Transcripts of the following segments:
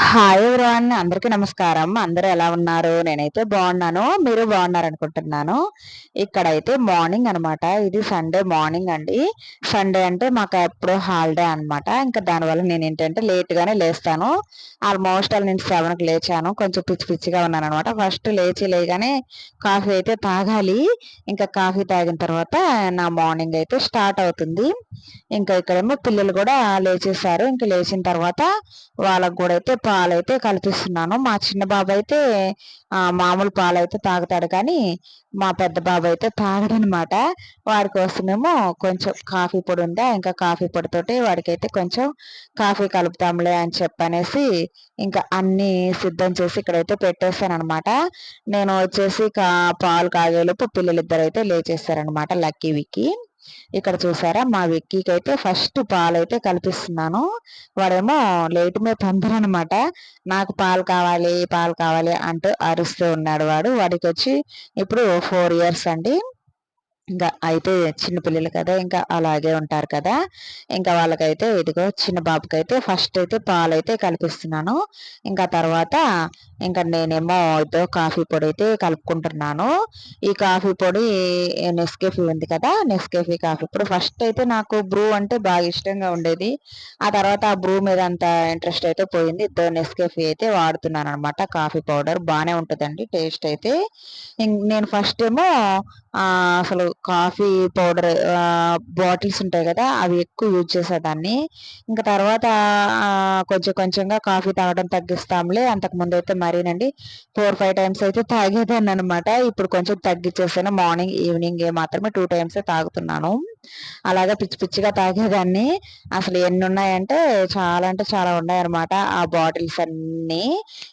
Hi everyone, అందరికీ నమస్కారం. అందరూ ఎలా ఉన్నారు? నేనైతే బాగున్నాను. మీరు బాగున్నారనుకుంటున్నాను. ఇక్కడైతే మార్నింగ్ అనమాట. ఇది సండే మార్నింగ్ అండి. సండే అంటే మాకు ఎప్పుడు హాలిడే అనమాట. ఇంకా దానివల్ల నేనేంటంటే లేట్‌గానే లేస్తాను. ఆల్మోస్ట్ నేను 7కి లేచాను. కొంచెం పిచ్చి పిచ్చిగా ఉన్నాననమాట. ఫస్ట్ లేయగానే కాఫీ అయితే తాగాలి. ఇంకా కాఫీ తాగిన తర్వాత నా మార్నింగ్ అయితే స్టార్ట్ అవుతుంది. ఇంకా ఇక్కడేమో పిల్లలు కూడా లేచేసారు. ఇంక లేచిన తర్వాత వాళ్ళకి కూడా అయితే పాలైతే కల్పిస్తున్నాను. మా చిన్న బాబైతే మామూలు పాలైతే తాగుతాడు కానీ, మా పెద్ద బాబైతే తాగడనమాట. వాడి కోసమేమో కొంచెం కాఫీ పొడి ఉందా, ఇంకా కాఫీ పొడితోటి వాడికైతే కొంచెం కాఫీ కలుపుతాంలే అని చెప్పనేసి, ఇంకా అన్నీ సిద్ధం చేసి ఇక్కడైతే పెట్టేసాననమాట. నేను వచ్చేసి పాలు కాగేలోపు పిల్లలిద్దరైతే లేచేసారనమాట లక్కీ, విక్కీ. ఇక్కడ చూసారా మా విక్కీకైతే ఫస్ట్ పాలైతే కల్పిస్తున్నాను. వాడేమో లేట్ మీద తొందరనమాట. నాకు పాలు కావాలి, పాలు కావాలి అంటూ అరుస్తూ ఉన్నాడు వాడు. వాడికొచ్చి ఇప్పుడు 4 ఇయర్స్ అండి. ఇంకా అయితే చిన్న పిల్లలు కదా! ఇంకా అలాగే ఉంటారు కదా! ఇంకా వాళ్ళకైతే ఇదిగో చిన్న బాబుకైతే ఫస్ట్ అయితే పాలైతే కల్పిస్తున్నాను. ఇంకా తర్వాత ఇంకా నేనేమో ఇదో కాఫీ పొడి అయితే కలుపుకుంటున్నాను. ఈ కాఫీ పొడి నెస్కేఫీ ఉంది కదా! నెస్కేఫీ కాఫీ పొడి ఫస్ట్ అయితే నాకు బ్రూ అంటే బాగా ఇష్టంగా ఉండేది. ఆ తర్వాత ఆ బ్రూ మీద అంత ఇంట్రెస్ట్ అయితే పోయింది. ఇదో నెస్కేఫీ అయితే వాడుతున్నాననమాట. కాఫీ పౌడర్ బానే ఉంటదండి టేస్ట్ అయితే. నేను ఫస్ట్ ఏమో అసలు కాఫీ పౌడర్ బాటిల్స్ ఉంటాయి కదా! అవి ఎక్కువ యూజ్ చేసేదాన్ని. ఇంక తర్వాత కొంచెం కొంచెంగా కాఫీ తాగడం తగ్గిస్తాంలే. అంతకుముందయితే మరీనండి 4, 5 టైమ్స్ అయితే తాగేదాన్ననమాట. ఇప్పుడు కొంచెం తగ్గిచ్చేసాను. మార్నింగ్, ఈవినింగ్ మాత్రమే 2 టైమ్సే తాగుతున్నాను. అలాగా పిచ్చి పిచ్చిగా తాగేదాన్ని. అసలు ఎన్నున్నాయంటే చాలా అంటే చాలా ఉన్నాయన్నమాట ఆ బాటిల్స్ అన్నీ.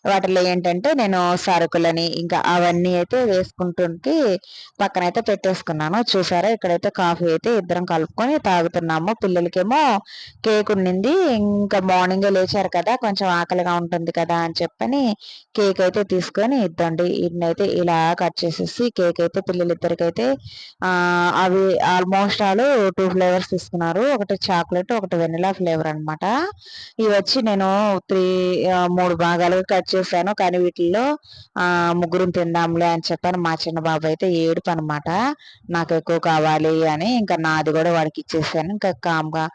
వాటిలో ఏంటంటే నేను సరుకులని ఇంకా అవన్నీ అయితే వేసుకుంటుంటే పక్కనైతే పెట్టేసుకున్నాను. చూసారా ఇక్కడైతే కాఫీ అయితే ఇద్దరం కలుపుకొని తాగుతున్నాము. పిల్లలకేమో కేక్ ఉండింది. ఇంకా మార్నింగే లేచారు కదా! కొంచెం ఆకలిగా ఉంటుంది కదా అని చెప్పని కేక్ అయితే తీసుకొని ఇద్దండి. ఈడనైతే ఇలా కట్ చేసేసి కేక్ అయితే పిల్లలిద్దరికైతే అవి ఆల్మోస్ట్ 2 ఫ్లేవర్స్ తీసుకున్నారు. ఒకటి చాక్లెట్, ఒకటి వెనిలా ఫ్లేవర్ అనమాట. ఇవొచ్చి నేను 3 భాగాలుగా కట్ చేశాను. కానీ వీటిల్లో ముగ్గురం తిందాంలే అని చెప్పని మా చిన్న బాబు అయితే ఏడుపనమాట. నాకెక్కువ కావాలి అని. ఇంకా నాది గూడా వాడికిచ్చేసాను. ఇంకా కామ్‌గా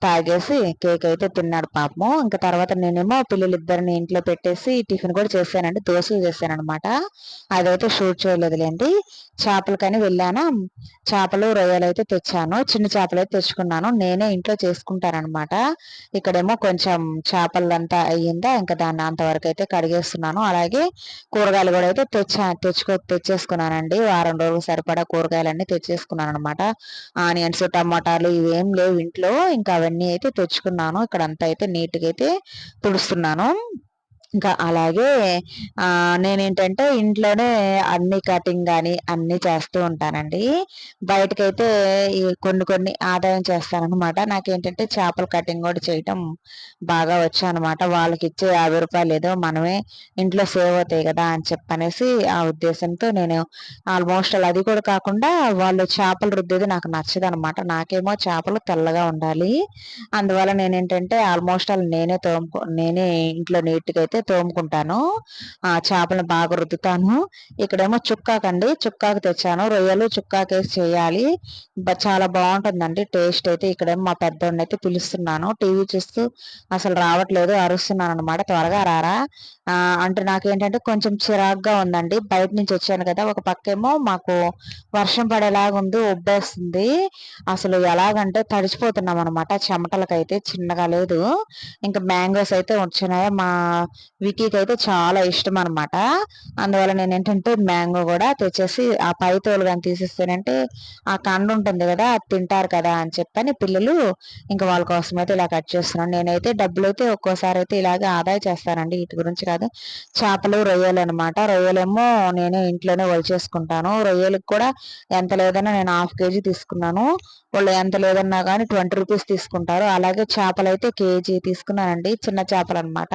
తాగేసి కేక్ అయితే తిన్నాడు పాపము. ఇంక తర్వాత నేనేమో పిల్లలిద్దరిని ఇంట్లో పెట్టేసి టిఫిన్ కూడా చేశానండి. దోసలు చేశాననమాట. అదైతే షూట్ చేయలేదులెండి. చేపలకని వెళ్ళానా, చేపలు, రొయ్యలైతే తెచ్చాను. చిన్న చేపలైతే తెచ్చుకున్నాను. నేనే ఇంట్లో చేసుకుంటాననమాట. ఇక్కడేమో కొంచెం చేపలదంతా అయ్యిందా, ఇంకా దాన్ని అంతవరకైతే కడిగేస్తున్నాను. అలాగే కూరగాయలు గూడా అయితే తెచ్చేసుకున్నానండి. వారం రోజులు సరిపడా కూరగాయలన్నీ తెచ్చేసుకున్నాననమాట. ఆనియన్స్, టమాటాలు ఇవేం లేవు ఇంట్లో. ఇంకా అవన్నీ అయితే తెచ్చుకున్నాను. ఇక్కడంతా అయితే నీట్‌గా అయితే తుడుస్తున్నాను. ఇంకా అలాగే నేనేంటంటే ఇంట్లోనే అన్ని కటింగ్ గాని అన్నీ చేస్తూ ఉంటానండి. బయటకైతే ఈ కొన్ని కొన్ని ఆదాయం చేస్తాననమాట. నాకేంటంటే చేపల కటింగ్ గూడా చేయటం బాగా వచ్చనమాట. వాళ్ళకిచ్చే రూ. 50 ఏదో మనమే ఇంట్లో సేవ్ అవుతాయి గదా అని చెప్పనేసి ఆ ఉద్దేశంతో నేను ఆల్మోస్ట్ అది కూడా కాకుండా వాళ్ళు చేపలు రుద్దేది నాకు నచ్చదనమాట. నాకేమో చేపలు తెల్లగా ఉండాలి. అందువల్ల నేనేంటంటే ఆల్మోస్ట్ నేనే ఇంట్లో నీట్‌గా అయితే తోముకుంటాను. చేపలను బాగా రుద్దుతాను. ఇక్కడేమో చుక్కాకండి. చుక్కాకు తెచ్చాను. రొయ్యలు చుక్కాకేసి చేయాలి. చాలా బావుంటుందండి టేస్ట్ అయితే. ఇక్కడేమో మా పెద్దోడినైతే పిలుస్తున్నాను. టీవీ చూస్తూ అసలు రావట్లేదు. అరుస్తున్నాననమాట. త్వరగా రారా! అంటే నాకేంటంటే కొంచెం చిరాకుగా ఉందండి. బయట నుంచి వచ్చాను కదా! ఒక పక్కేమో మాకు వర్షం పడేలాగుంది. ఉబ్బేస్తుంది. అసలు ఎలాగంటే తడిచిపోతున్నామనమాట చెమటలకైతే. చిన్నగా లేదు. ఇంకా మ్యాంగోస్ అయితే వచ్చినాయి. మా విక్కీకైతే చాలా ఇష్టమనమాట. అందువల్ల నేనేంటంటే మ్యాంగో గూడా తెచ్చేసి ఆ పై తోలు గాని తీసేస్తేనంటే ఆ కండ ఉంటుంది గదా! అది తింటారు కదా అని చెప్పని పిల్లలు ఇంక వాళ్ళ కోసమైతే ఇలా కట్ చేస్తున్నాను. నేనైతే డబ్బులైతే ఒక్కోసారయితే ఇలాగే ఆదా చేస్తానండి. ఈటి గురించి కాదు. చేపలు, రొయ్యలనమాట. రొయ్యలేమో నేనే ఇంట్లోనే ఒలిచేసుకుంటాను. రొయ్యలకి కూడా ఎంత లేదన్నా నేను హాఫ్ కేజీ తీసుకున్నాను. వాళ్ళు ఎంత లేదన్నా గానీ రూ. 20 తీసుకుంటారు. అలాగే చేపలైతే కేజీ తీసుకున్నానండి. చిన్న చేపలనమాట.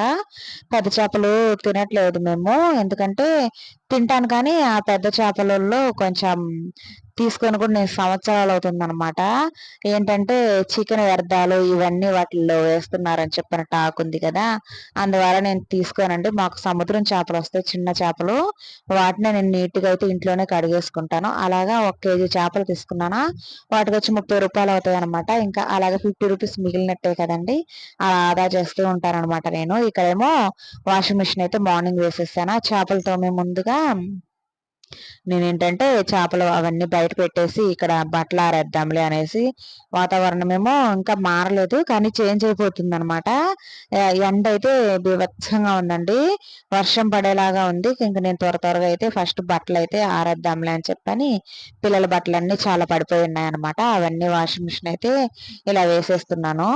పెద్ద చేపలు తినట్లేదు మేము. ఎందుకంటే తింటాను కానీ ఆ పెద్ద చేపలలో కొంచెం తీసుకొని కూడా నేను సంవత్సరాలు అవుతుందన్నమాట. ఏంటంటే చికెన్ వ్యర్థాలు ఇవన్నీ వాటిల్లో వేస్తున్నారని చెప్పిన టాక్ ఉంది కదా, అందువల్ల నేను తీసుకోనండి. మాకు సముద్రం చేపలు వస్తాయి, చిన్న చేపలు. వాటిని నేను నీట్గా అయితే ఇంట్లోనే కడిగేసుకుంటాను. అలాగా 1 కేజీ చేపలు తీసుకున్నానా, వాటికి వచ్చి 30 రూపాయలు అవుతాయి అనమాట. ఇంకా అలాగే 50 రూపీస్ మిగిలినట్టే కదండి, అలా ఆదా చేస్తూ ఉంటానన్నమాట నేను. ఇక్కడేమో వాషింగ్ మిషన్ అయితే మార్నింగ్ వేసేసాను. చేపలు తోమే ముందుగా నేనేంటంటే చేపలు అవన్నీ బయట పెట్టేసి ఇక్కడ బట్టలు ఆరేద్దాంలే అనేసి, వాతావరణం ఏమో ఇంకా మారలేదు కానీ చేంజ్ అయిపోతుంది అనమాట. ఎండ అయితే బీభత్సంగా ఉందండి, వర్షం పడేలాగా ఉంది. ఇంక నేను త్వరగా అయితే ఫస్ట్ బట్టలు అయితే ఆరేద్దాంలే అని చెప్పని పిల్లల బట్టలన్నీ చాలా పడిపోయి ఉన్నాయన్నమాట. అవన్నీ వాషింగ్ మిషన్ అయితే ఇలా వేసేస్తున్నాను.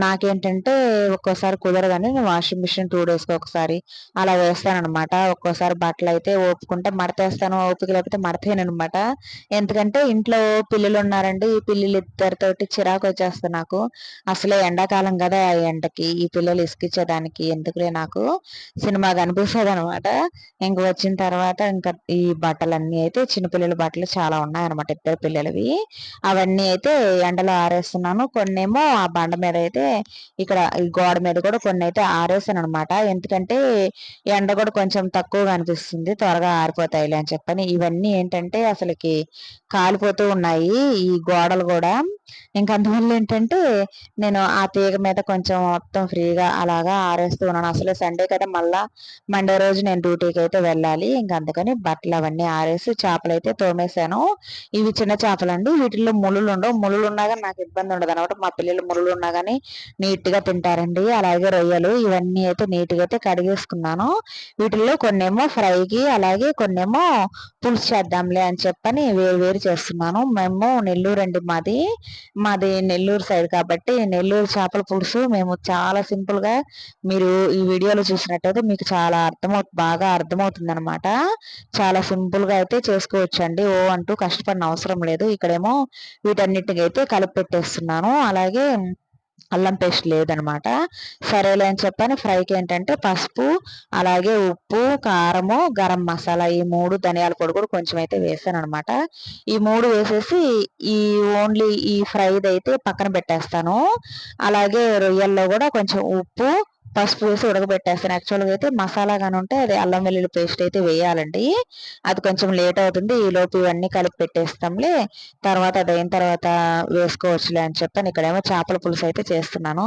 నాకేంటంటే ఒక్కోసారి కుదరదని నేను వాషింగ్ మిషన్ 2 డేస్కి ఒకసారి అలా వేస్తానన్నమాట. ఒక్కోసారి బట్టలు అయితే ఓపుకుంటే మడతేస్తాను, ఓపిక లేకపోతే మడతేయనమాట. ఎందుకంటే ఇంట్లో పిల్లలు ఉన్నారండి, ఈ పిల్లలు ఇద్దరితోటి చిరాకు వచ్చేస్తుంది నాకు. అసలే ఎండాకాలం కదా, ఆ ఎండకి ఈ పిల్లలు ఇసుకిచ్చేదానికి ఎందుకులే నాకు సినిమా కనిపిస్తుంది అనమాట. ఇంక వచ్చిన తర్వాత ఇంకా ఈ బట్టలన్నీ అయితే చిన్నపిల్లల బట్టలు చాలా ఉన్నాయన్నమాట, ఇద్దరు పిల్లలవి. అవన్నీ అయితే ఎండలో ఆరేస్తున్నాను. కొన్నేమో ఆ బండ మీద అయితే ఇక్కడ ఈ గోడ మీద కూడా కొన్ని అయితే ఆరేసాను అనమాట. ఎందుకంటే ఎండ కూడా కొంచెం తక్కువగా అనిపిస్తుంది, త్వరగా ఆరిపోతాయిలే అని చెప్పని. ఇవన్నీ ఏంటంటే అసలుకి కాలిపోతూ ఉన్నాయి ఈ గోడలు కూడా. ఇంక అందువల్ల ఏంటంటే నేను ఆ తీగ మీద కొంచెం మొత్తం ఫ్రీగా అలాగా ఆరేస్తూ ఉన్నాను. అసలు సండే కదా, మళ్ళా మండే రోజు నేను డ్యూటీకి అయితే వెళ్ళాలి. ఇంక అందుకని బట్టలు అవన్నీ ఆరేసి చేపలు అయితే తోమేశాను. ఇవి చిన్న చేపలండి, వీటిల్లో ముళ్ళులు ఉండవు. ముళ్ళులు ఉన్నా కానీ నాకు ఇబ్బంది ఉండదు అనమాట. మా పిల్లలు ముళ్ళులు ఉన్నా కానీ నీట్గా తింటారండి. అలాగే రొయ్యలు ఇవన్నీ అయితే నీట్గా అయితే కడిగేసుకున్నాను. వీటిల్లో కొన్నేమో ఫ్రైకి, అలాగే కొన్నేమో పులుసు చేద్దాంలే అని చెప్పని వేరు వేరు చేస్తున్నాను. మేము నెల్లూరు అండి, మాది నెల్లూరు సైడ్ కాబట్టి నెల్లూరు చేపల పులుసు మేము చాలా సింపుల్ గా, మీరు ఈ వీడియోలో చూసినట్టయితే మీకు చాలా బాగా అర్థమవుతుంది అనమాట. చాలా సింపుల్ గా అయితే చేసుకోవచ్చు అండి, ఓ అంటూ కష్టపడిన అవసరం లేదు. ఇక్కడేమో వీటన్నిటికీ అయితే కలిపి పెట్టేస్తున్నాను. అలాగే అల్లం పేస్ట్ లేదనమాట. సరేలే అని చెప్పని ఫ్రైకి ఏంటంటే పసుపు, అలాగే ఉప్పు, కారము, గరం మసాలా ఈ 3, ధనియాల పొడి కూడా కొంచెం అయితే వేసాను అనమాట. ఈ 3 వేసేసి ఈ ఓన్లీ ఈ ఫ్రైది అయితే పక్కన పెట్టేస్తాను. అలాగే రొయ్యల్లో కూడా కొంచెం ఉప్పు, పసుపు వేసి ఉడకబెట్టేస్తాను. యాక్చువల్గా అయితే మసాలా కానీ ఉంటే అది అల్లం వెల్లుల్లి పేస్ట్ అయితే వేయాలండి, అది కొంచెం లేట్ అవుతుంది. ఈ లోపు ఇవన్నీ కలిపి పెట్టేస్తాంలే, తర్వాత అది అయిన తర్వాత వేసుకోవచ్చులే అని చెప్పని ఇక్కడేమో చేపల పులుసు అయితే చేస్తున్నాను.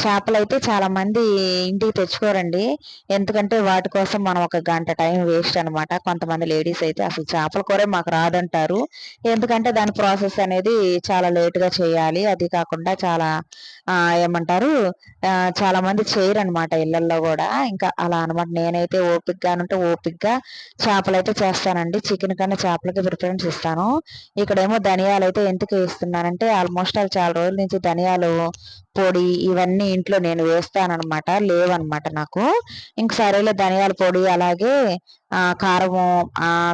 చేపలు అయితే చాలా మంది ఇంటికి తెచ్చుకోరండి, ఎందుకంటే వాటి కోసం మనం 1 గంట టైం వేస్ట్ అనమాట. కొంతమంది లేడీస్ అయితే అసలు చేపల కూరే మాకు రాదంటారు, ఎందుకంటే దాని ప్రాసెస్ అనేది చాలా లేటుగా చేయాలి. అది కాకుండా చాలా ఏమంటారు, చాలా మంది చేయరు అనమాట ఇళ్లల్లో కూడా. ఇంకా అలా అనమాట. నేనైతే ఓపికగా చేపలు అయితే చేస్తానండి. చికెన్ కన్నా చేపలకి ప్రిఫరెన్స్ ఇస్తాను. ఇక్కడేమో ధనియాలు అయితే ఎందుకు వేస్తున్నానంటే ఆల్మోస్ట్ చాలా రోజుల నుంచి ధనియాలు పొడి ఇవన్నీ ఇంట్లో నేను వేస్తానన్నమాట, లేవన్నమాట నాకు. ఇంక సరేలే ధనియాల పొడి, అలాగే కారము,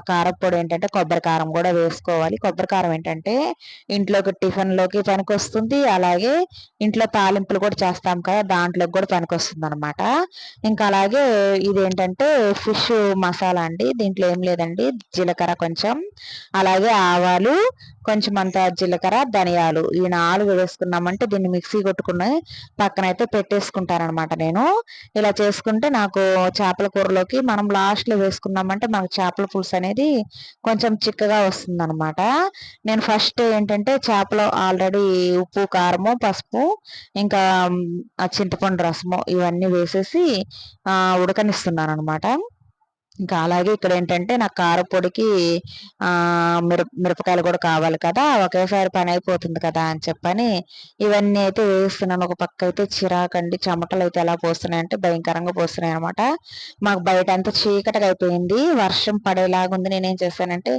కారం పొడి ఏంటంటే కొబ్బరి కారం కూడా వేసుకోవాలి. కొబ్బరి కారం ఏంటంటే ఇంట్లోకి టిఫిన్లోకి పనికొస్తుంది, అలాగే ఇంట్లో తాలింపులు కూడా చేస్తాం కదా, దాంట్లోకి కూడా పనికొస్తుంది అనమాట. ఇంకా అలాగే ఇదేంటంటే ఫిష్ మసాలా అండి, దీంట్లో ఏం లేదండి, జీలకర్ర కొంచెం, అలాగే ఆవాలు కొంచెం, అంత జీలకర్ర, ధనియాలు ఈ 4 వేసుకున్నామంటే దీన్ని మిక్సీ కొట్టుకుని పక్కన అయితే పెట్టేసుకుంటానమాట నేను. ఇలా చేసుకుంటే నాకు చేపల కూరలోకి మనం లాస్ట్లో వేసుకున్నామంటే మనకు చేపల పులుసు అనేది కొంచెం చిక్కగా వస్తుంది అనమాట. నేను ఫస్ట్ ఏంటంటే చేపలో ఆల్రెడీ ఉప్పు, కారము, పసుపు, ఇంకా చింతపండు రసము ఇవన్నీ వేసేసి ఉడకనిస్తున్నాను అనమాట. ఇంకా అలాగే ఇక్కడ ఏంటంటే నాకు కారపొడికి మిరపకాయలు కూడా కావాలి కదా, ఒకేసారి పని అయిపోతుంది కదా అని చెప్పని ఇవన్నీ అయితే వేస్తున్నాను. ఒక పక్క అయితే చిరాకండి, చెమటలు అయితే ఎలా పోస్తున్నాయంటే భయంకరంగా పోస్తున్నాయి అనమాట. మాకు బయట అంతా చీకటిగా అయిపోయింది, వర్షం పడేలాగా ఉంది. నేనేం చేశానంటే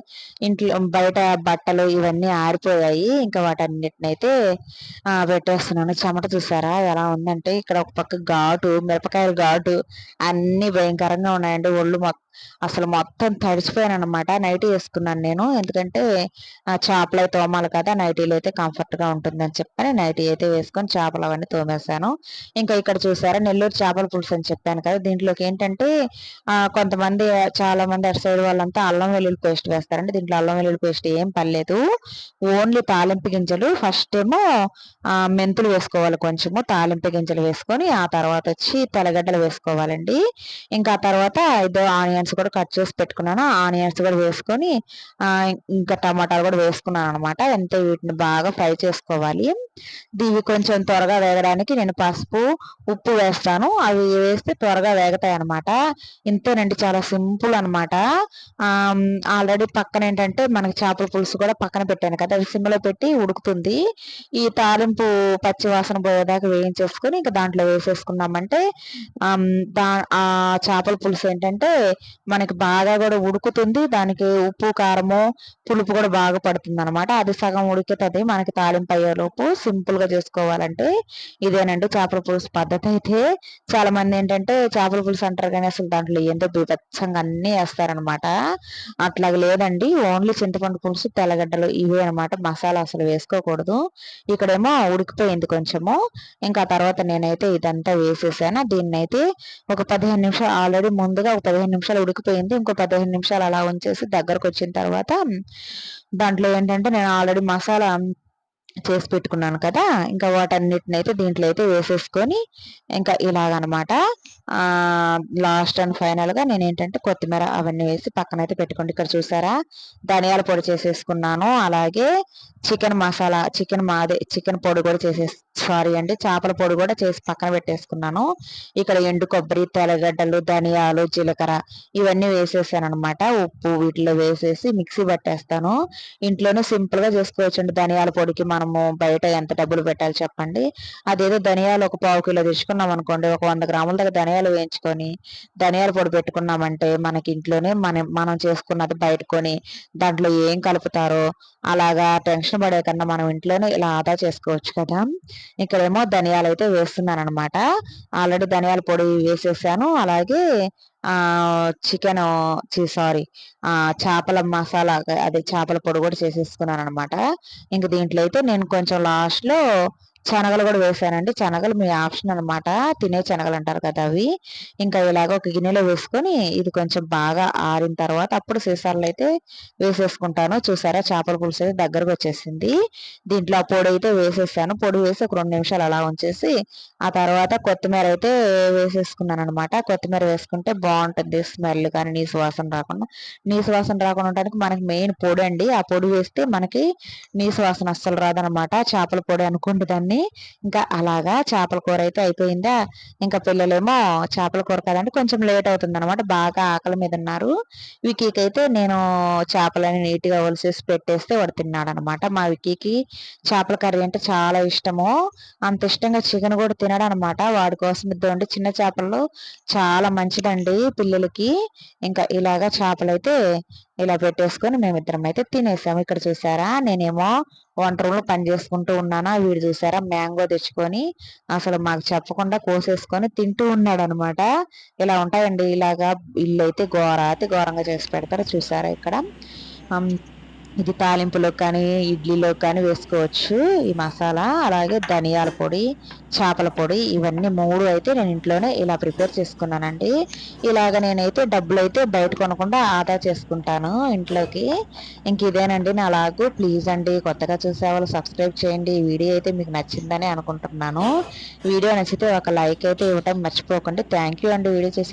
ఇంట్లో బయట బట్టలు ఇవన్నీ ఆరిపోయాయి, ఇంకా వాటన్నిటిని అయితే పెట్టేస్తున్నాను. చెమట చూసారా ఎలా ఉందంటే, ఇక్కడ ఒక పక్క ఘాటు, మిరపకాయల ఘాటు అన్ని భయంకరంగా ఉన్నాయండి. ఒళ్ళు మొత్తం అసలు మొత్తం తడిసిపోయాను అనమాట. నైటీ వేసుకున్నాను నేను, ఎందుకంటే చేపలు అయితే తోమాలి కదా, నైటీలు అయితే కంఫర్ట్గా ఉంటుందని చెప్పని నైటీ అయితే వేసుకొని చేపలు అవన్నీ తోమేశాను. ఇంకా ఇక్కడ చూసారా నెల్లూరు చేపల పులుసు అని చెప్పాను కదా, దీంట్లోకి ఏంటంటే కొంతమంది చాలా మంది అటు సైడ్ వాళ్ళంతా అల్లం వెల్లుల్లి పేస్ట్ వేస్తారండి. దీంట్లో అల్లం వెల్లుల్లి పేస్ట్ ఏం పర్లేదు, ఓన్లీ తాలింపు గింజలు. ఫస్ట్ ఏమో మెంతులు వేసుకోవాలి, కొంచెము తాలింపు గింజలు వేసుకొని ఆ తర్వాత వచ్చి తెల్లగడ్డలు వేసుకోవాలండి. ఇంకా తర్వాత ఇదో ఆనియన్స్ కూడా కట్ చేసి పెట్టుకున్నాను, ఆనియన్స్ కూడా వేసుకొని ఇంకా టమాటాలు కూడా వేసుకున్నాను అనమాట. అంతే, వీటిని బాగా ఫ్రై చేసుకోవాలి. ఇవి కొంచెం త్వరగా వేగడానికి నేను పసుపు ఉప్పు వేస్తాను, అవి వేస్తే త్వరగా వేగతాయి అనమాట. ఇంతేనండి, చాలా సింపుల్ అనమాట. ఆల్రెడీ పక్కన ఏంటంటే మనకి చేపల పులుసు కూడా పక్కన పెట్టాను కదా, అవి సిమ్లో పెట్టి ఉడుకుతుంది. ఈ తాలింపు పచ్చి వాసన పోయేదాకా వేయించేసుకొని ఇంకా దాంట్లో వేసేసుకున్నామంటే ఆ చేపల పులుసు ఏంటంటే మనకి బాగా కూడా ఉడుకుతుంది, దానికి ఉప్పు కారము పులుపు కూడా బాగా పడుతుంది అనమాట. అది సగం ఉడుకుతుంది మనకి తాలింపు అయ్యేలోపు. సింపుల్ గా చేసుకోవాలంటే ఇదేనండి చేపల పులుసు పద్ధతి. అయితే చాలా మంది ఏంటంటే చేపల పులుసు అంటారు కానీ అసలు దాంట్లో ఏంటో బీభత్సంగా అన్ని వేస్తారనమాట. అట్లాగ లేదండి, ఓన్లీ చింతపండు పులుసు తెల్లగడ్డలు ఇవే అనమాట, మసాలా అసలు వేసుకోకూడదు. ఇక్కడేమో ఉడికిపోయింది కొంచెము, ఇంకా తర్వాత నేనైతే ఇదంతా వేసేసాను. దీన్నైతే ఒక 15 నిమిషాలు, ఆల్రెడీ ముందుగా ఒక 15 నిమిషాలు ఉడికిపోయింది, ఇంకో 15 నిమిషాలు అలా ఉంచేసి దగ్గరకు వచ్చిన తర్వాత దాంట్లో ఏంటంటే నేను ఆల్రెడీ మసాలా చేసి పెట్టుకున్నాను కదా, ఇంకా వాటన్నిటిని అయితే దీంట్లో అయితే వేసేసుకొని ఇంకా ఇలాగనమాట. లాస్ట్ అండ్ ఫైనల్ గా నేను ఏంటంటే కొత్తిమీర అవన్నీ వేసి పక్కన అయితే పెట్టుకోండి. ఇక్కడ చూసారా ధనియాల పొడి చేసేసుకున్నాను, అలాగే చికెన్ మసాలా చికెన్ పొడి కూడా సారీ అండి, చేపల పొడి కూడా చేసి పక్కన పెట్టేసుకున్నాను. ఇక్కడ ఎండు కొబ్బరి, తెల్లగడ్డలు, ధనియాలు, జీలకర్ర ఇవన్నీ వేసేసాను అనమాట. ఉప్పు వీటిలో వేసేసి మిక్సీ పట్టేస్తాను. ఇంట్లోనే సింపుల్ గా చేసుకోవచ్చండి. ధనియాల పొడికి మనము బయట ఎంత డబ్బులు పెట్టాలి చెప్పండి. అదేదో ధనియాలు ఒక 1/4 కిలో తెచ్చుకున్నాం అనుకోండి, ఒక 100 గ్రాముల దగ్గర ధనియాలు వేయించుకొని ధనియాల పొడి పెట్టుకున్నామంటే మనకి ఇంట్లోనే మనం చేసుకున్నది బయట కొని దాంట్లో ఏం కలుపుతారో అలాగా టెన్షన్ పడే కన్నా మనం ఇంట్లోనే ఇలా ఆదా చేసుకోవచ్చు కదా. ఇక్కడేమో ధనియాలు అయితే వేస్తున్నాను అనమాట. ఆల్రెడీ ధనియాల పొడి వేసేసాను, అలాగే చికెన్ సారీ చేపల మసాలా అదే చేపల పొడి కూడా చేసేసుకున్నాను అనమాట. ఇంక దీంట్లో అయితే నేను కొంచెం లాస్ట్ లో శనగలు కూడా వేసానండి. శనగలు మీ ఆప్షన్ అనమాట, తినే శనగలు అంటారు కదా అవి. ఇంకా ఇలాగ ఒక గిన్నెలో వేసుకొని ఇది కొంచెం బాగా ఆరిన తర్వాత అప్పుడు సీసాల్లో అయితే వేసేసుకుంటాను. చూసారా చేపల పులుసు అయితే దగ్గరకు వచ్చేసింది. దీంట్లో ఆ పొడి అయితే వేసేసాను, పొడి వేసి ఒక 2 నిమిషాలు అలా ఉంచేసి ఆ తర్వాత కొత్తిమీర అయితే వేసేసుకున్నాను అనమాట. కొత్తిమీర వేసుకుంటే బాగుంటుంది స్మెల్, కానీ నీసు వాసన రాకుండా. నీసు వాసన రాకుండా ఉండడానికి మనకి మెయిన్ పొడి అండి, ఆ పొడి వేస్తే మనకి నీసు వాసన అస్సలు రాదనమాట. చేపల పొడి అనుకోండి దాన్ని. ఇంకా అలాగా చేపల కూర అయితే అయిపోయిందా. ఇంకా పిల్లలేమో చేపల కూర కదండి కొంచెం లేట్ అవుతుంది అనమాట, బాగా ఆకలి మీద ఉన్నారు. వికీకి నేను చేపలని నీట్గా ఒలిసేసి పెట్టేస్తే వాడు తిన్నాడు అనమాట. మా వికీకి చేపల కర్రీ అంటే చాలా ఇష్టము, అంత ఇష్టంగా చికెన్ కూడా తినడం అనమాట. వాడి కోసం ఇద్దండి, చిన్న చేపలు చాలా మంచిదండి పిల్లలకి. ఇంకా ఇలాగా చేపలు అయితే ఇలా పెట్టేసుకొని మేమిద్దరం అయితే తినేసాము. ఇక్కడ చూసారా నేనేమో వంట రూమ్ లో పని చేసుకుంటూ ఉన్నానా, వీడు చూసారా మ్యాంగో తెచ్చుకొని అసలు మాకు చెప్పకుండా కోసేసుకొని తింటూ ఉన్నాడు అనమాట. ఇలా ఉంటాయండి, ఇలాగా ఇల్లు అయితే ఘోరంగా చేసి పెడతారు. చూసారా ఇక్కడ ఇది తాలింపులో కానీ ఇడ్లీలో కానీ వేసుకోవచ్చు ఈ మసాలా. అలాగే ధనియాల పొడి, చేపల పొడి ఇవన్నీ 3 అయితే నేను ఇంట్లోనే ఇలా ప్రిపేర్ చేసుకున్నానండి. ఇలాగ నేనైతే డబ్బులు అయితే బయట కొనకుండా ఆదా చేసుకుంటాను ఇంట్లోకి. ఇంక ఇదేనండి నా లాగు. ప్లీజ్ అండి కొత్తగా చూసేవాళ్ళు సబ్స్క్రైబ్ చేయండి. ఈ వీడియో అయితే మీకు నచ్చిందని అనుకుంటున్నాను. వీడియో నచ్చితే ఒక లైక్ అయితే ఇవ్వటం మర్చిపోకండి. థ్యాంక్ యూ అండి వీడియో చేసిన